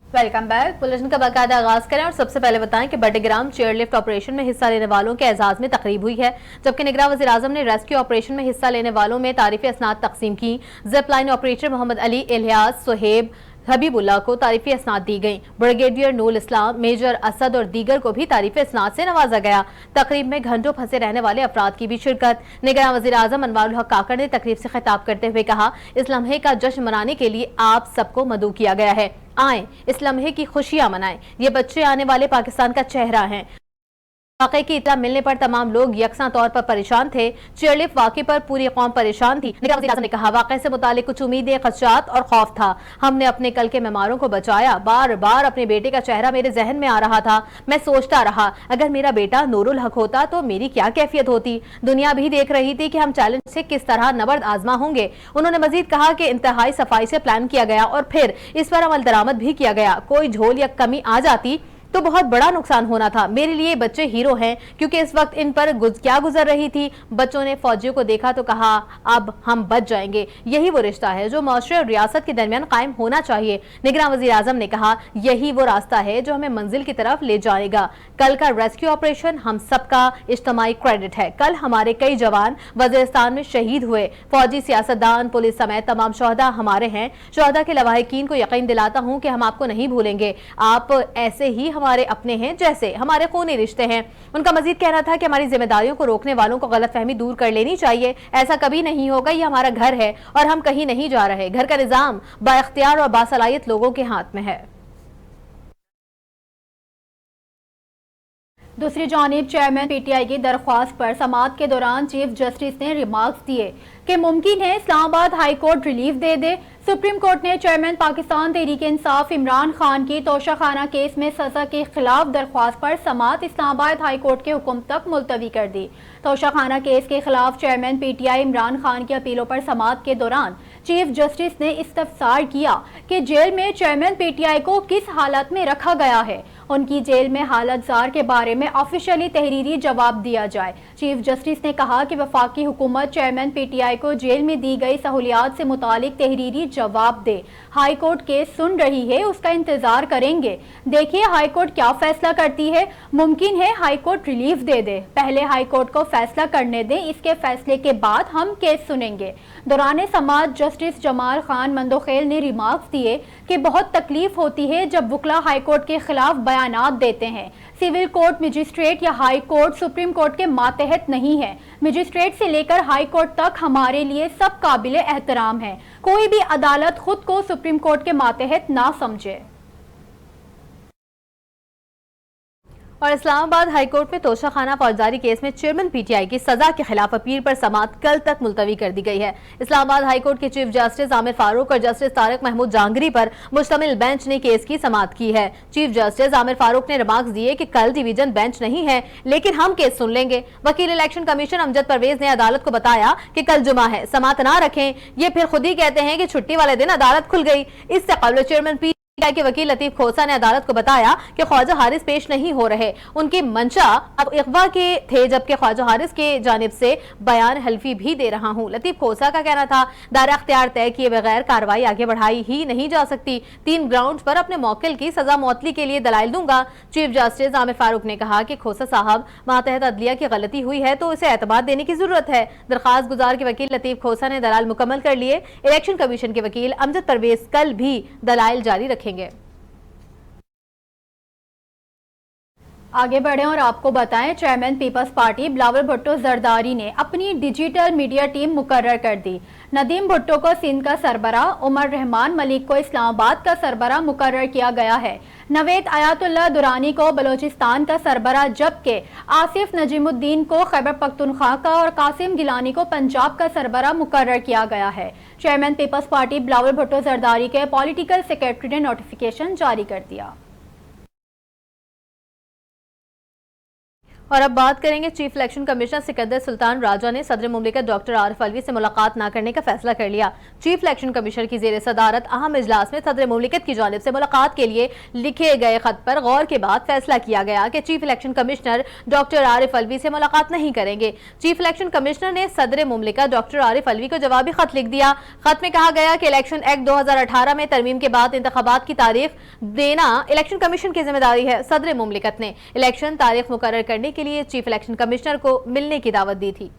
Welcome back. Bulletin का बाकायदा आगाज करें और सबसे पहले बताएं कि बड्डेग्राम चेयरलिफ्ट ऑपरेशन में हिस्सा लेने वालों के एजाज में तकरीब हुई है, जबकि निगरान वज़ीर आज़म ने रेस्क्यू ऑपरेशन में हिस्सा लेने वालों में तारीफी असनाद तकसीम की। Zip line operator Mohammad Ali, Ilyas, Sohaib, Habibullah को तारीफी असनाद दी गई। ब्रिगेडियर नूर इस्लाम, मेजर असद और दीगर को भी तारीफी असनाद से नवाजा गया। तकरीब में घंटों फंसे रहने वाले अफराद की भी शिरकत। निगरान वज़ीर आज़म अनवारुल हक काकड़ ने तकरीब से खिताब करते हुए कहा, इस लम्हे का जश्न मनाने के लिए आप सबको मदऊ किया गया है। आए इस लम्हे की खुशियां मनाएं। ये बच्चे आने वाले पाकिस्तान का चेहरा हैं। वाक़े की इत्तला मिलने पर तमाम लोग यकसां तौर पर परेशान थे। चेयरलिफ्ट वाक़े पर पूरी कौम परेशान थी। निगरान वज़ीर आज़म ने कहा, वाक़े से मुतालिक कुछ उम्मीदें, खदशात और खौफ था। हमने अपने कल के मेहमानों को बचाया। बार बार अपने बेटे का चेहरा मेरे जहन में आ रहा था। मैं सोचता रहा, अगर मेरा बेटा नूरुल हक होता तो मेरी क्या कैफियत होती। दुनिया भी देख रही थी कि हम चैलेंज से किस तरह नबर्द आजमा होंगे। उन्होंने मजीद कहा कि इंतहाई सफाई से प्लान किया गया और फिर इस पर अमल दरामद भी किया गया। कोई झोल या कमी आ जाती तो बहुत बड़ा नुकसान होना था। मेरे लिए बच्चे हीरो हैं, क्योंकि इस वक्त इन पर क्या गुजर रही थी। बच्चों ने फौजियों को देखा तो कहा, अब हम बच जाएंगे। यही वो रिश्ता है जो माशरे और रियासत के दरमियान कायम होना चाहिए। निगरान वज़ीर आज़म ने कहा, यही वो रास्ता है जो हमें मंजिल की तरफ ले जाएगा। कल का रेस्क्यू ऑपरेशन हम सबका इज्तमाई क्रेडिट है। कल हमारे कई जवान वज़ीरिस्तान में शहीद हुए। फौजी, सियासतदान, पुलिस समेत तमाम शोहदा हमारे हैं। शोहदा के लवाहिकीन को यकीन दिलाता हूँ कि हम आपको नहीं भूलेंगे। आप ऐसे ही हमारे अपने हैं जैसे हमारे खूनी रिश्ते हैं। उनका मजीद कहना था कि हमारी जिम्मेदारियों को रोकने वालों को गलतफहमी दूर कर लेनी चाहिए। ऐसा कभी नहीं होगा। ये हमारा घर है और हम कहीं नहीं जा रहे। घर का निजाम बाइख्तियार और बासलाहियत लोगों के हाथ में है। दूसरी जानिब चेयरमैन पीटीआई की दरख्वास्त पर समाअत के दौरान चीफ जस्टिस ने रिमार्क्स दिए कि मुमकिन है इस्लामाबाद हाई कोर्ट रिलीफ दे दे। सुप्रीम कोर्ट ने चेयरमैन पाकिस्तान तहरीक इंसाफ इमरान खान की तोशाखाना केस में सजा के खिलाफ दरख्वास्त पर समाअत इस्लामाबाद हाई कोर्ट के हुक्म तक मुलतवी कर दी। तोशाखाना केस के खिलाफ चेयरमैन पीटीआई इमरान खान की अपीलों पर समाअत के दौरान चीफ जस्टिस ने इस्तफसार किया कि जेल में चेयरमैन पीटीआई को किस हालत में रखा गया है। उनकी जेल में हालत जार के बारे में ऑफिशियली तहरीरी जवाब दिया जाए। चीफ जस्टिस ने कहा कि वफाकी हुकूमत चेयरमैन पीटीआई को जेल में दी गई सहूलियात से मुतालिक तहरीरी जवाब दे। हाई कोर्ट केस सुन रही है, उसका इंतजार करेंगे। देखिए हाई कोर्ट क्या फैसला करती है। मुमकिन है हाई कोर्ट रिलीफ दे दे। पहले हाई कोर्ट को फैसला करने दें, इसके फैसले के बाद हम केस सुनेंगे। दौरान समाअत जस्टिस जमाल खान मंदोखेल ने रिमार्क्स दिए कि बहुत तकलीफ होती है जब वकला हाई कोर्ट के खिलाफ बयानात देते हैं। सिविल कोर्ट, मजिस्ट्रेट या हाई कोर्ट सुप्रीम कोर्ट के मातहत नहीं है। मजिस्ट्रेट से लेकर हाई कोर्ट तक हमारे लिए सब काबिले एहतराम है। कोई भी अदालत खुद को सुप्रीम कोर्ट के मातहत ना समझे। और इस्लामाबाद हाईकोर्ट में तोशाखाना फौजदारी केस में चेयरमैन पीटीआई की सजा के खिलाफ अपील पर समाअत कल तक मुलतवी कर दी गई है। इस्लामाबाद हाईकोर्ट के चीफ जस्टिस आमिर फारूक और जस्टिस तारिक महमूद जहांगीरी पर मुश्तमिल बेंच ने केस की समाअत की है। चीफ जस्टिस आमिर फारूक ने रिमार्क्स दिए कि कल डिवीजन बेंच नहीं है, लेकिन हम केस सुन लेंगे। वकील इलेक्शन कमीशन अमजद परवेज ने अदालत को बताया कि कल जुमा है, समाअत ना रखें। ये फिर खुद ही कहते हैं कि छुट्टी वाले दिन अदालत खुल गई। इससे कबल चेयरमैन के वकील लतीफ खोसा ने अदालत को बताया कि ख्वाजा हारिस पेश नहीं हो रहे। उनकी मंशा अब इकवा के थे, जबकि ख्वाजा हारिस के जानिब से बयान हल्फी भी दे रहा हूं। लतीफ खोसा का कहना था, दायरा अख्तियार तय किए बगैर कार्रवाई आगे बढ़ाई ही नहीं जा सकती। 3 ग्राउंड पर अपने मौकिल की सजा मौतली के लिए दलाइल दूंगा। चीफ जस्टिस आमिर फारूक ने कहा कि खोसा साहब, मातहत अदलिया की गलती हुई है तो उसे एतमाद देने की जरूरत है। दरखास्त गुजार के वकील लतीफ खोसा ने दलाल मुकम्मल कर लिए। इलेक्शन कमीशन के वकील अमजद परवेज कल भी दलाइल जारी रखेंगे। आगे बढ़ें और आपको बताएं, चेयरमैन पीपल्स पार्टी बिलावल भुट्टो जरदारी ने अपनी डिजिटल मीडिया टीम मुकर्रर कर दी। नदीम भुट्टो को सिंध का सरबरा, उमर रहमान मलिक को इस्लामाबाद का सरबरा मुकर्रर किया गया है। नवेद आयातुल्लाह दुरानी को बलोचिस्तान का सरबरा, जबकि आसिफ नजीमुद्दीन को खैबर पख्तूनख्वा का और कासिम गिलानी को पंजाब का सरबरा मुकर्रर किया गया है। चेयरमैन पीपल्स पार्टी बिलावल भुट्टो जरदारी के पॉलिटिकल सेक्रेटरी ने नोटिफिकेशन जारी कर दिया। और अब बात करेंगे, chief election commissioner Sikandar Sultan Raja ने सदर मुमलिकत डॉक्टर आरिफ अलवी से मुलाकात न करने का फैसला कर लिया। चीफ इलेक्शन कमिश्नर की जेर सदारत अहम इजलास में सदर मुमलिकत की जानिब से मुलाकात के लिए लिखे गए खत पर गौर के बाद फैसला किया गया कि chief election commissioner doctor Arif Alvi से मुलाकात नहीं करेंगे। चीफ इलेक्शन कमिश्नर ने सदर मुमलिकत डॉक्टर आरिफ अलवी को जवाबी खत लिख दिया। खत में कहा गया कि इलेक्शन एक्ट 2018 में तरमीम के बाद इंतखाबात की तारीख देना इलेक्शन कमीशन की जिम्मेदारी है। सदर मुमलिकत ने इलेक्शन तारीख मुकर्रर करने के लिए चीफ इलेक्शन कमिश्नर को मिलने की दावत दी थी।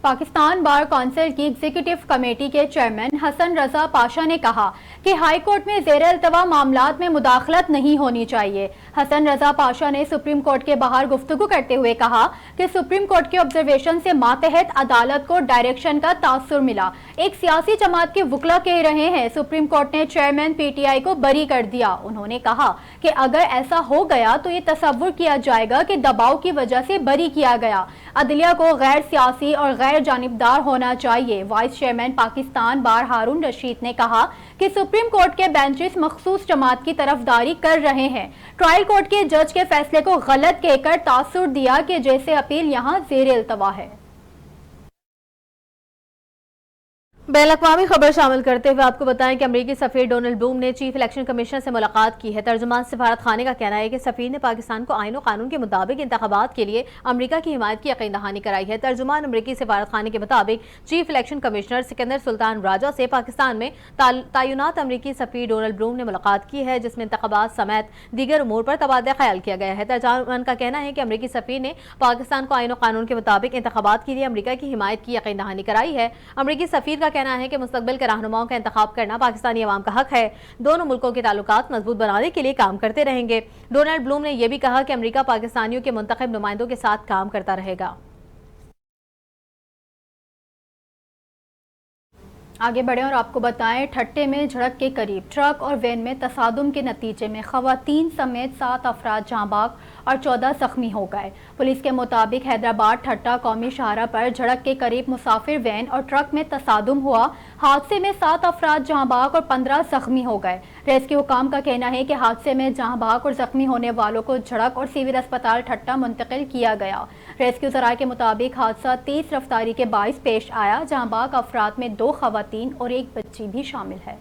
पाकिस्तान बार काउंसिल की एग्जीक्यूटिव कमेटी के चेयरमैन हसन रजा पाशा ने कहा कि हाई कोर्ट में ज़ेर अल्तवा मामलात में मुदाखलत नहीं होनी चाहिए। हसन रजा पाशा ने सुप्रीम कोर्ट के बाहर गुफ्तगू करते हुए कहा कि सुप्रीम कोर्ट के ऑब्जर्वेशन से मातहत अदालत को डायरेक्शन का तासुर मिला। एक सियासी जमात के वकला कह रहे हैं सुप्रीम कोर्ट ने चेयरमैन पीटीआई को बरी कर दिया। उन्होंने कहा कि अगर ऐसा हो गया तो ये तसव्वुर किया जाएगा कि दबाव की वजह से बरी किया गया। अदलिया को गैर सियासी और गैर जानिबदार होना चाहिए। वाइस चेयरमैन पाकिस्तान बार हारून रशीद ने कहा कि सुप्रीम कोर्ट के बेंचेस मखसूस जमात की तरफदारी कर रहे हैं। ट्रायल कोर्ट के जज के फैसले को गलत कहकर तासुर दिया कि जैसे अपील यहाँ ज़ेर इल्तवा है। बैन-अक़वामी खबर शामिल करते हुए आपको बताएं कि अमरीकी सफीर डोनाल्ड ब्लूम ने चीफ इलेक्शन कमिश्नर से मुलाकात की है। तर्जुमान सिफारत खाने का कहना है कि सफीर ने पाकिस्तान को आईन और कानून के मुताबिक इंतखाबात के लिए अमरीका की हिमायत की यकीन दहानी कराई है। तर्जुमान अमरीकी सिफारत खाने के मुताबिक chief election commissioner Sikandar Sultan Raja से पाकिस्तान में तैनात अमरीकी सफीर डोनाल्ड ब्लूम ने मुलाकात की है, जिसमें इंतखाबात समेत दीगर उमूर पर तबादला ख्याल किया गया है। तर्जुमान का कहना है कि अमरीकी सफीर ने पाकिस्तान को आईन और कानून के मुताबिक इंतखाबात के लिए अमरीका की हिमायत की यकीन दहानी कराई है। अमरीकी सफीर का कहना है कि मुस्तकबिल के रहनुमाओं का इंतखाब करना पाकिस्तानी अवाम का हक है। दोनों मुल्कों के ताल्लुकात मजबूत बनाने के लिए काम करते रहेंगे। डोनाल्ड ब्लूम ने यह भी कहा कि अमरीका पाकिस्तानियों के मुंतखब नुमाइंदों के साथ काम करता रहेगा। आगे बढ़े और आपको बताएं, ठट्टे में झड़प के करीब ट्रक और वैन में तसादुम के नतीजे में खवातीन समेत 7 अफराद जाँ बाग और 14 जख्मी हो गए। पुलिस के मुताबिक हैदराबाद ठट्टा कौमी शाहरा पर झड़प के करीब मुसाफिर वैन और ट्रक में तसादुम हुआ। हादसे में 7 अफराद जाँ बाग और 15 जख्मी हो गए। रेस्क्यू हुकाम का कहना है कि हादसे में जाँ बाग और जख्मी होने वालों को झड़प और सिविल अस्पताल ठट्टा मुंतकिल किया गया। रेस्क्यू ज़राए के मुताबिक हादसा तेज रफ्तारी के बाइस पेश आया। जाँ बाग अफराद में 2 खवातीन और 1 बच्ची भी शामिल है।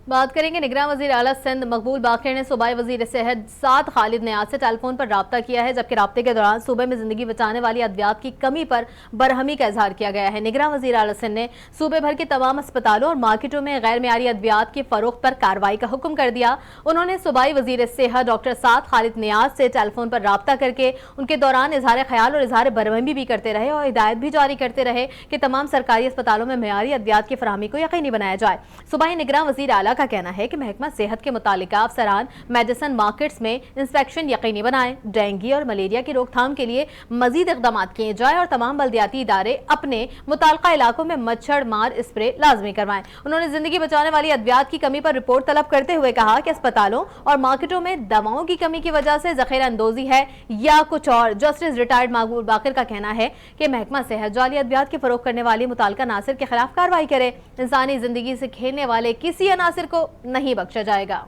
बात करेंगे, निगरान वज़ीर आला सिंध मकबूल बाक़िर ने सूबाई वज़ीर सेहत साद खालिद नियाज़ से टेलीफोन पर राब्ता किया है, जबकि राब्ते के दौरान सूबे में ज़िंदगी बचाने वाली अद्वियात की कमी पर बरहमी का इजहार किया गया है। निगरान वज़ीर आला सिंध ने सूबे भर के तमाम अस्पतालों और मार्केटों में गैर मेयारी अद्वियात की फरोख्त पर कार्रवाई का हुक्म कर दिया। उन्होंने सूबाई वज़ीर सेहत डॉक्टर साद खालिद नियाज़ से टेलीफोन पर राब्ता करके उनके दौरान इजहार ख्याल और इजहार बरहमी भी करते रहे और हिदायत भी जारी करते रहे कि तमाम सरकारी अस्पतालों में मेयारी अद्वियात की फराहमी को यकीनी बनाया जाए। सूबाई निगरान वज़ीर आला का कहना है कि महकमा सेहत के मुतालिका अफसरान मेडिसिन मार्केट्स में इंस्पेक्शन यकीनी बनाएं, डेंगू और मलेरिया की रोकथाम के लिए मजीद इकदाम किए जाए और तमाम बल्दियाती इदारे अपने मुताल्लिका इलाकों में मच्छर मार स्प्रे लाजमी करवाएं। उन्होंने जिंदगी बचाने वाली अद्वियात की कमी पर रिपोर्ट तलब करते हुए कहा कि अस्पतालों और मार्केटों में दवाओं की कमी की वजह से जखीरा अंदोजी है या कुछ और। जस्टिस रिटायर्ड मकबूल बाक़िर का कहना है कि महकमा सेहत जाली अद्वियात की फरोख्त करने वाली मुताल्लिका अनासिर के खिलाफ कार्रवाई करे। इंसानी जिंदगी से खेलने वाले किसी अनासिर को नहीं बख्शा जाएगा।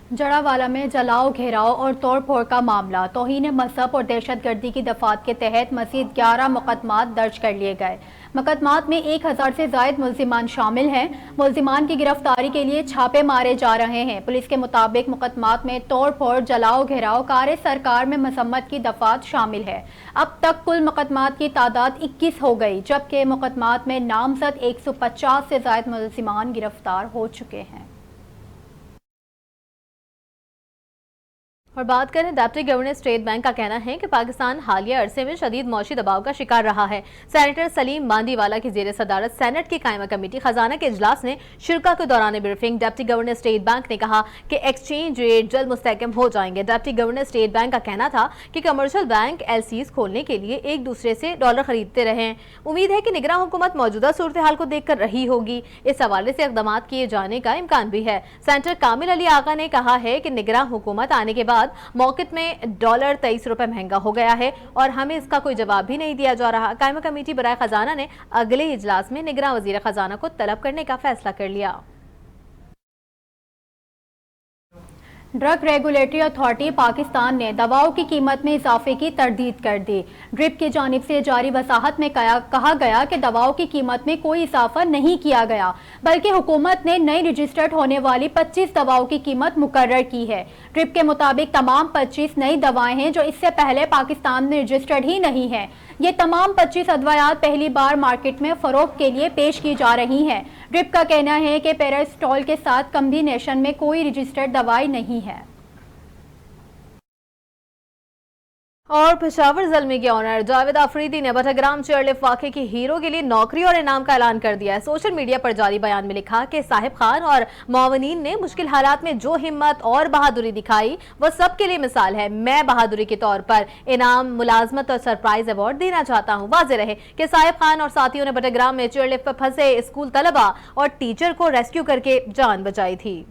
जड़ावाला में जलाओ, घेराव और तोड़फोड़ का मामला। तौहीन मजहब और दहशतगर्दी की दफात के तहत मज़ीद 11 मुकदमात दर्ज कर लिए गए। मुकदमात में 1000 से ज़ायद मुल्जिमान शामिल हैं। मुल्जिमान की गिरफ्तारी के लिए छापे मारे जा रहे हैं। पुलिस के मुताबिक मुकदमात में तोड़फोड़, जलाओ, घेराव, कार्य सरकार में मसम्मत की दफात शामिल है। अब तक कुल मुकदमात की तादाद 21 हो गई, जबकि मुकदमात में नामजद 150 से ज़ायद मुल्जिमान गिरफ्तार हो चुके हैं। और बात करें, डिप्टी गवर्नर स्टेट बैंक का कहना है कि पाकिस्तान हालिया अरसे में शदीद मौशी दबाव का शिकार रहा है। सेनेटर सलीम बांदीवाला की जेर सदारत सेनेट की कायमा कमेटी खजाना के इजलास ने शिरका के दौरान briefing deputy governor state bank ने कहा कि एक्सचेंज रेट जल्द मुस्तहकम हो जाएंगे। डिप्टी गवर्नर स्टेट बैंक का कहना था कि कमर्शियल बैंक LCs खोलने के लिए एक दूसरे से डॉलर खरीदते रहे। उम्मीद है कि निगरान हुकूमत मौजूदा सूरत हाल को देखकर रही होगी। इस हवाले से इकदाम किए जाने का इम्कान भी है। सेनेटर कामिल अली आगा ने कहा है कि निगरान हुकूमत आने के बाद बाद मौके में डॉलर 23 रुपए महंगा हो गया है और हमें इसका कोई जवाब भी नहीं दिया जा रहा। कायमा कमेटी बराए खजाना ने अगले इजलास में निगरान वजीर खजाना को तलब करने का फैसला कर लिया। ड्रग रेगुलेटरी अथॉरिटी पाकिस्तान ने दवाओं की कीमत में इजाफे की तरदीद कर दी। ड्रिप की जानिब से जारी वसाहत में कहा गया कि दवाओं की कीमत में कोई इजाफा नहीं किया गया, बल्कि हुकूमत ने नई रजिस्टर्ड होने वाली 25 दवाओं की कीमत मुकर्रर की है। ड्रिप के मुताबिक तमाम 25 नई दवाएं हैं जो इससे पहले पाकिस्तान में रजिस्टर्ड ही नहीं है। ये तमाम 25 अद्वियात पहली बार मार्केट में फरोख्त के लिए पेश की जा रही हैं। ड्रिप का कहना है कि पैरास्टॉल के साथ कम्बिनेशन में कोई रजिस्टर्ड दवाई नहीं है। और पेशावर ज़ल्मी के ऑनर जावेद आफरीदी ने बटग्राम चेयरलिफ्ट वाक़े की हीरो के लिए नौकरी और इनाम का ऐलान कर दिया है। सोशल मीडिया पर जारी बयान में लिखा कि साहिब खान और मुआवनीन ने मुश्किल हालात में जो हिम्मत और बहादुरी दिखाई वो सबके लिए मिसाल है। मैं बहादुरी के तौर पर इनाम, मुलाजमत और सरप्राइज अवार्ड देना चाहता हूँ। वाज़ेह रहे कि साहिब खान और साथियों ने बटग्राम में चेयरलिफ्ट पर फंसे स्कूल तलबा और टीचर को रेस्क्यू करके जान बचाई थी।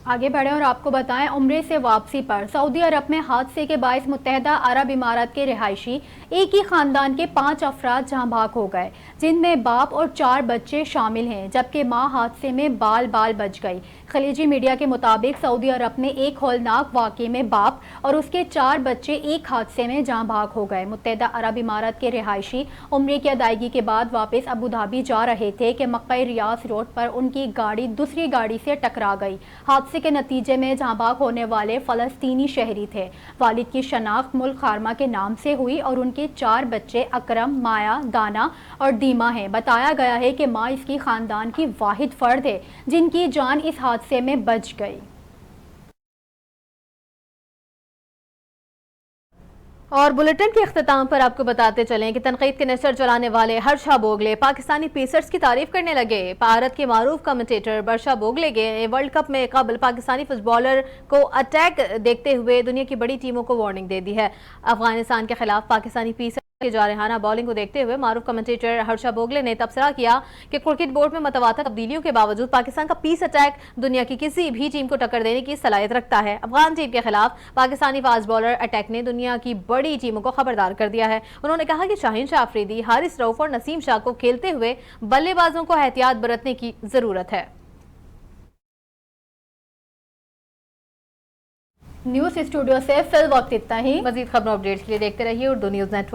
आगे बढ़े और आपको बताएं, उम्रे से वापसी पर सऊदी अरब में हादसे के बायस मुत्तहदा अरब इमारात के रिहायशी एक ही खानदान के 5 अफराद जहां भाग हो गए, जिनमें बाप और 4 बच्चे शामिल हैं, जबकि मां हादसे में बाल बाल बच गई। खलीजी मीडिया के मुताबिक सऊदी अरब में एक हौलनाक वाक़े में बाप और उसके 4 बच्चे एक हादसे में जहां भाग हो गए। मुत्तहदा अरब इमारात के रिहायशी उम्रे की अदायगी के बाद वापस अबू धाबी जा रहे थे कि मक्का रियास रोड पर उनकी गाड़ी दूसरी गाड़ी से टकरा गई। हादसे के नतीजे में जहां भाग होने वाले फ़लस्तीनी शहरी थे। वालिद की शनाख्त मुल्क खारमा के नाम से हुई और उनके 4 बच्चे अकरम, माया, दाना और दीमा हैं। बताया गया है कि माँ इसकी खानदान की वाहिद फर्द है जिनकी जान इस हादसे में बच गई। और बुलेटिन के अख्ताम पर आपको बताते चलें कि तनकीद के नशर चलाने वाले हर्षा बोगले पाकिस्तानी पेसर्स की तारीफ करने लगे। भारत के मारूफ कमेंटेटर वर्षा बोगले ने वर्ल्ड कप में कबल पाकिस्तानी फुटबॉलर को अटैक देखते हुए दुनिया की बड़ी टीमों को वार्निंग दे दी है। अफगानिस्तान के खिलाफ पाकिस्तानी पेसर्स की जारहाना बॉलिंग को देखते हुए मारूफ कमेंटेटर हर्षा बोगले ने तबसरा किया कि क्रिकेट बोर्ड में मतवाता तब्दीलियों के बावजूद पाकिस्तान का पीस अटैक दुनिया की किसी भी टीम को टक्कर देने की सलाहियत रखता है। अफगान टीम के खिलाफ पाकिस्तानी फास्ट बॉलर अटैक ने दुनिया की बड़ी टीमों को खबरदार कर दिया है। उन्होंने कहा कि शाहीन शाह अफरीदी, हारिस रऊफ और नसीम शाह को खेलते हुए बल्लेबाजों को एहतियात बरतने की जरूरत है। न्यूज़ स्टूडियो से फिल वक्त इतना ही। मजीद खबरों अपडेट्स के लिए देखते रहिए उर्दू न्यूज़ नेटवर्क।